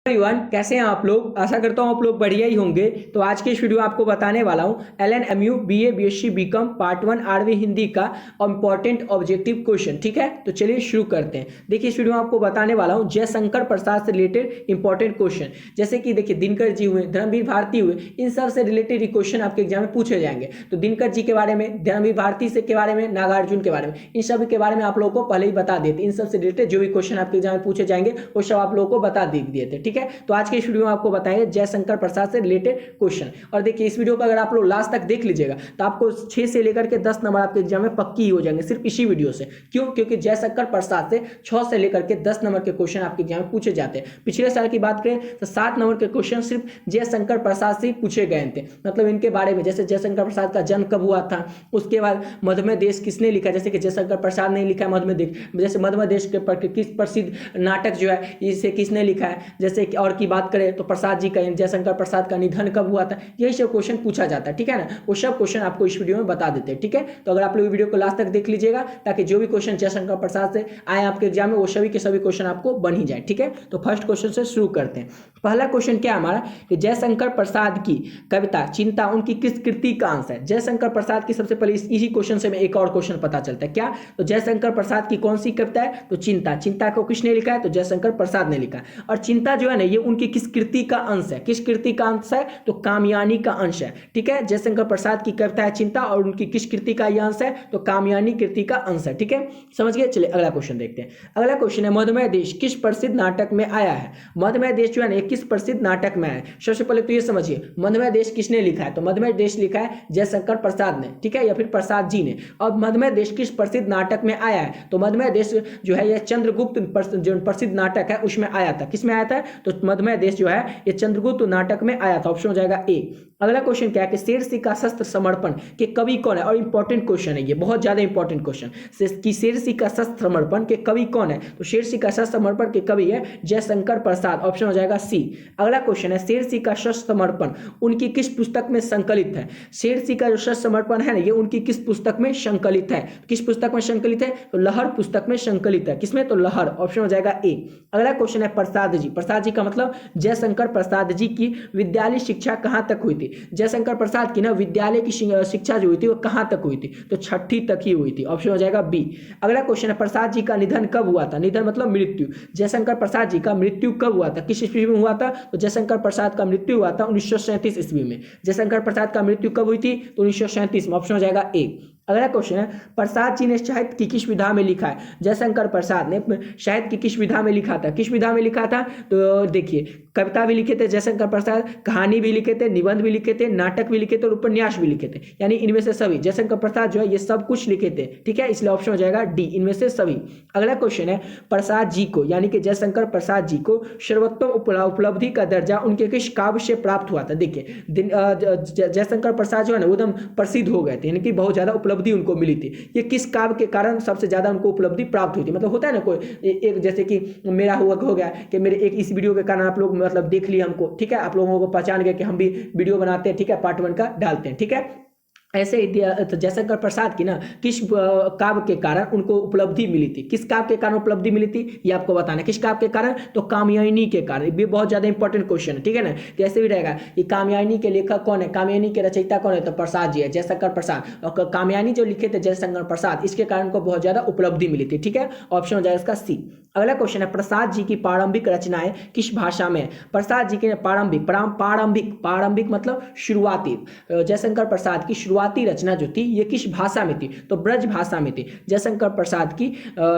Everyone, कैसे हैं आप लोग। आशा करता हूं आप लोग बढ़िया ही होंगे। तो आज की इस वीडियो आपको बताने वाला हूं LNMU BA BSc BCom part 1 आरवी हिंदी का इंपॉर्टेंट ऑब्जेक्टिव क्वेश्चन। ठीक है, तो चलिए शुरू करते हैं। देखिए, इस वीडियो में आपको बताने वाला हूं जयशंकर प्रसाद से रिलेटेड इंपॉर्टेंट क्वेश्चन। जैसे कि देखिए, दिनकर जी हुए, धर्मवीर भारती हुए, इन सब से रिलेटेड क्वेश्चन आपके एग्जाम में पूछे जाएंगे। तो दिनकर जी के बारे में, धर्मवीर भारती से के बारे में, नागार्जुन के बारे में, इन सब के बारे में आप लोगों को पहले ही बता देते। इन सब से रिलेटेड जो भी क्वेश्चन आपके एग्जाम में पूछे जाएंगे वो सब आप लोगों को बता दिए थे। ठीक है, तो आज के इस वीडियो में आपको बताएंगे जयशंकर प्रसाद से रिलेटेड क्वेश्चन। और देखिए, इस वीडियो को अगर आप लोग लास्ट तक देख लीजिएगा तो आपको 6 से लेकर के 10 नंबर आपके एग्जाम में पक्की ही हो जाएंगे सिर्फ इसी वीडियो से। क्यों? क्योंकि जयशंकर प्रसाद से 6 से लेकर के 10 नंबर के क्वेश्चन आपके एग्जाम में पूछे जाते हैं। पिछले साल की बात करें तो 7 नंबर के क्वेश्चन सिर्फ जयशंकर प्रसाद से पूछे गए थे। मतलब इनके बारे में, जैसे जयशंकर प्रसाद का जन्म कब हुआ था, उसके बाद मधुमेह देश किसने लिखा, जैसे कि जयशंकर प्रसाद ने लिखा है मधुमेह देश, जैसे मधुमेह देश के किस प्रसिद्ध नाटक जो है इसे किसने लिखा है, जैसे कि और की बात करें तो प्रसाद जी का, जयशंकर प्रसाद का निधन कब हुआ था, यही सब क्वेश्चन पूछा जाता है। ठीक है ना, वो सब क्वेश्चन आपको इस वीडियो में बता देते हैं। ठीक है, तो अगर आप लोग वीडियो को लास्ट तक देख लीजिएगा ताकि जो भी क्वेश्चन जयशंकर प्रसाद से आए आपके एग्जाम में वो सभी के सभी क्वेश्चन आपको बन ही जाए। ठीक है, तो फर्स्ट क्वेश्चन से शुरू करते हैं। पहला क्वेश्चन क्या है हमारा कि जयशंकर प्रसाद की कविता चिंता उनकी किस कृति का अंश है। जयशंकर प्रसाद की सबसे पहले इसी क्वेश्चन से में एक और क्वेश्चन पता चलता है। क्या? तो जयशंकर प्रसाद की कौन सी कविता है? तो चिंता। चिंता को किसने लिखा है? तो जयशंकर प्रसाद ने लिखा है। और चिंता जो है ना, ये उनकी किस कृति का अंश है? किस कृति का अंश है? तो कामयानी का अंश है। ठीक है, जयशंकर प्रसाद की कविता है चिंता और उनकी किस कृति का यह अंश है? तो कामयानी कृति का अंश है। ठीक है, समझ गए। चलिए अगला क्वेश्चन देखते हैं। अगला क्वेश्चन है मधुमेह देश किस प्रसिद्ध नाटक में आया है। मधुमेह देश जो है ना, किस प्रसिद्ध नाटक में है? सबसे पहले तो ये समझिए मधुमेह देश किसने लिखा है। तो मधुमेह देश लिखा है जयशंकर प्रसाद ने। ठीक है, या फिर प्रसाद जी ने। और मधुमेह देश किस प्रसिद्ध नाटक में आया है? तो मधुमेह देश जो है यह चंद्रगुप्त जो प्रसिद्ध नाटक है उसमें आया था। किसमें आया था? तो मधुमेह देश जो है ये चंद्रगुप्त नाटक में आया था। ऑप्शन हो जाएगा ए। अगला क्वेश्चन क्या है कि शेरसी का शस्त्र समर्पण के कवि कौन है। और इंपॉर्टेंट क्वेश्चन है ये, बहुत ज्यादा इंपॉर्टेंट क्वेश्चन कि शेरसी का शस्त्र समर्पण के कवि कौन है। तो शेरसी का शस्त्र समर्पण के कवि है जयशंकर प्रसाद। ऑप्शन हो जाएगा सी। अगला क्वेश्चन है शेरसी का शस्त्र समर्पण उनकी किस पुस्तक में संकलित है। शेरसी का जो शस्त्र समर्पण है ना, ये उनकी किस पुस्तक में संकलित है। किस पुस्तक में संकलित है? तो लहर पुस्तक में संकलित है। किसमें? तो लहर। ऑप्शन हो जाएगा ए। अगला क्वेश्चन है प्रसाद जी। प्रसाद जी का मतलब जयशंकर प्रसाद जी की विद्यालय शिक्षा कहां तक हुई थी। जयशंकर प्रसाद की ना विद्यालय की शिक्षा जो हुई थी वो कहां तक हुई थी? तो 6ठी तक ही हुई थी। ऑप्शन हो जाएगा बी। अगला क्वेश्चन है प्रसाद जी का निधन कब हुआ था। निधन मतलब मृत्यु। जयशंकर प्रसाद जी का मृत्यु कब हुआ था, किस ईस्वी में हुआ था? तो जयशंकर प्रसाद का मृत्यु हुआ था 1937 ईस्वी में। जयशंकर प्रसाद का मृत्यु कब हुई थी? तो 1937 में। ऑप्शन हो जाएगा ए। अगला क्वेश्चन है प्रसाद जी ने साहित्य की किस विधा में लिखा है। जयशंकर प्रसाद ने साहित्य की किस विधा में लिखा था। किस विधा में लिखा था? तो देखिए, कविता भी लिखे थे जयशंकर प्रसाद, कहानी भी लिखे थे, निबंध भी लिखे थे, नाटक भी लिखे थे और उपन्यास भी लिखे थे। यानी इनमें से सभी जयशंकर प्रसाद जो है ये सब कुछ लिखे थे। ठीक है, इसलिए ऑप्शन हो जाएगा डी, इनमें से सभी। अगला क्वेश्चन है प्रसाद जी को यानी कि जयशंकर प्रसाद जी को सर्वोत्तम उपलब्धि का दर्जा उनके किस काव्य से प्राप्त हुआ था। देखिए, जयशंकर प्रसाद जो है ना एकदम प्रसिद्ध हो गए थे, यानी कि बहुत ज्यादा उपलब्धि उनको मिली थी। ये किस काव्य के कारण सबसे ज्यादा उनको उपलब्धि प्राप्त हुई थी? मतलब होता है ना कोई एक, जैसे कि मेरा हो गया कि मेरे एक इस वीडियो के कारण आप लोग मतलब देख लिया हमको। ठीक है, आप लोगों को पहचान गया कि हम भी वीडियो बनाते हैं। ठीक है, पार्ट 1 का डालते हैं। ठीक है, ऐसे ही तो जयशंकर प्रसाद की ना किस काव्य के कारण उनको उपलब्धि मिली थी। किस काव्य के कारण उपलब्धि मिली थी ये आपको बताना है। किस काव्य के कारण? तो कामयानी के कारण। ये बहुत ज्यादा इंपॉर्टेंट क्वेश्चन है। ठीक है ना, तो ऐसे भी रहेगा कि कामयानी के लेखक कौन है, कामयानी के रचयिता कौन है? तो प्रसाद जी है, जयशंकर प्रसाद। और कामयानी जो लिखे थे जयशंकर प्रसाद, इसके कारण को बहुत ज्यादा उपलब्धि मिली थी। ठीक है, ऑप्शन हो जाएगा इसका सी। अगला क्वेश्चन है प्रसाद जी की प्रारंभिक रचनाएं किस भाषा में? प्रसाद जी के प्रारंभिक मतलब शुरुआती, जयशंकर प्रसाद की शुरुआती रचना जो थी ये किस भाषा में थी? तो ब्रज भाषा में थी। जयशंकर प्रसाद की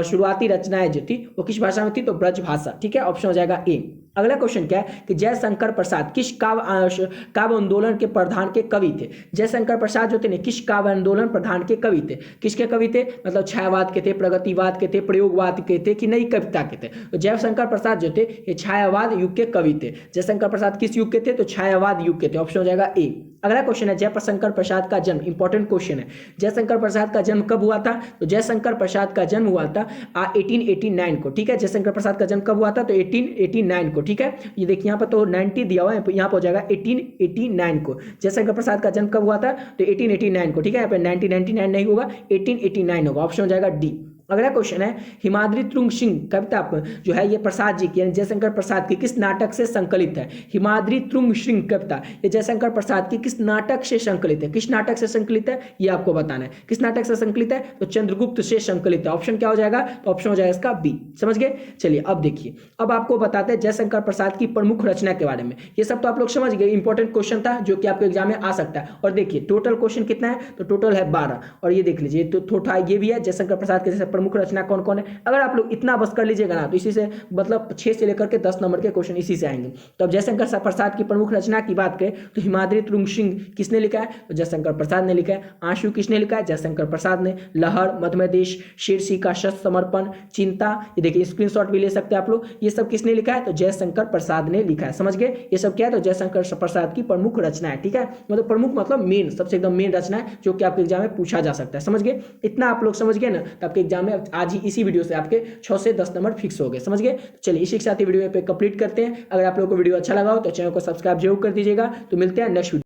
शुरुआती रचनाएं जो थी वो किस भाषा में थी? तो ब्रज भाषा। ठीक है, ऑप्शन हो जाएगा ए। अगला क्वेश्चन क्या है कि जयशंकर प्रसाद किस काव्य आंदोलन के प्रधान के कवि थे। जयशंकर प्रसाद जो थे ना किस काव्य आंदोलन प्रधान के कवि थे। किसके कवि थे? मतलब छायावाद के थे, प्रगतिवाद के थे, प्रयोगवाद के थे कि नई कविता के थे। तो जयशंकर प्रसाद जो थे ये छायावाद युग के कवि थे। जयशंकर प्रसाद किस युग के थे? तो छायावाद युग के थे। ऑप्शन हो जाएगा ए। अगला क्वेश्चन है जयशंकर प्रसाद का जन्म। इंपॉर्टेंट क्वेश्चन है, जयशंकर प्रसाद का जन्म कब हुआ था? तो जयशंकर प्रसाद का जन्म हुआ था 1889 को। ठीक है, जयशंकर प्रसाद का जन्म कब हुआ था? तो 1889 को। ठीक है, ये देखिए यहाँ पर तो 90 दिया हुआ है, यहाँ पर हो जाएगा 1889 को। जयशंकर प्रसाद का जन्म कब हुआ था? तो 1889 को। ठीक है, यहाँ पे 1999 नहीं होगा, 1889 होगा। ऑप्शन हो जाएगा डी। अगला क्वेश्चन है हिमाद्री तुंग सिंह कविता जो है ये प्रसाद जी की यानी जयशंकर प्रसाद की किस नाटक से संकलित है। हिमाद्री तुंग सिंह कविता ये जयशंकर प्रसाद की किस नाटक से संकलित है। किस नाटक से संकलित है ये आपको बताना है। किस नाटक से संकलित है तो चंद्रगुप्त से संकलित है। ऑप्शन क्या हो जाएगा तो ऑप्शन हो जाएगा इसका बी। समझ गए। चलिए अब देखिए अब आपको बताते हैं जयशंकर प्रसाद की प्रमुख रचना के बारे में। ये सब तो आप लोग समझ गए, इंपॉर्टेंट क्वेश्चन था जो कि आपके एग्जाम में आ सकता है। और देखिए टोटल क्वेश्चन कितना है तो टोटल है 12। और ये देख लीजिए तो थोड़ा ये भी है जयशंकर प्रसाद के जैसे प्रमुख रचना कौन कौन है। अगर आप लोग इतना बस कर लीजिएगा ना तो इसी से मतलब 6 से लेकर के 10 नंबर के क्वेश्चन इसी से आएंगे। तो अब जयशंकर प्रसाद की प्रमुख रचना की बात करें तो हिमाद्री तुंग सिंह किसने लिखा है तो जयशंकर प्रसाद ने लिखा है। आंसू किसने लिखा है जयशंकर प्रसाद ने। लहर, मध्य देश, शीर्षी का शत समर्पण, चिंता, ये देखिए स्क्रीनशॉट भी ले सकते हैं आप लोग। ये सब किसने लिखा है तो जयशंकर प्रसाद ने लिखा है। समझ गए। ये सब क्या है तो जयशंकर प्रसाद की प्रमुख रचना है। ठीक है, मतलब प्रमुख मतलब मेन, सबसे एकदम मेन रचना है जो कि आपके एग्जाम में पूछा जा सकता है। समझ गए। इतना आप लोग समझ गए ना तो आपके एग्जाम में आज ही इसी वीडियो से आपके 6 से 10 नंबर फिक्स हो गए। समझ गए। चलिए इसी के साथ ही वीडियो पे कंप्लीट करते हैं। अगर आप लोगों को वीडियो अच्छा लगा हो तो चैनल को सब्सक्राइब जरूर कर दीजिएगा। तो मिलते हैं नेक्स्ट वीडियो।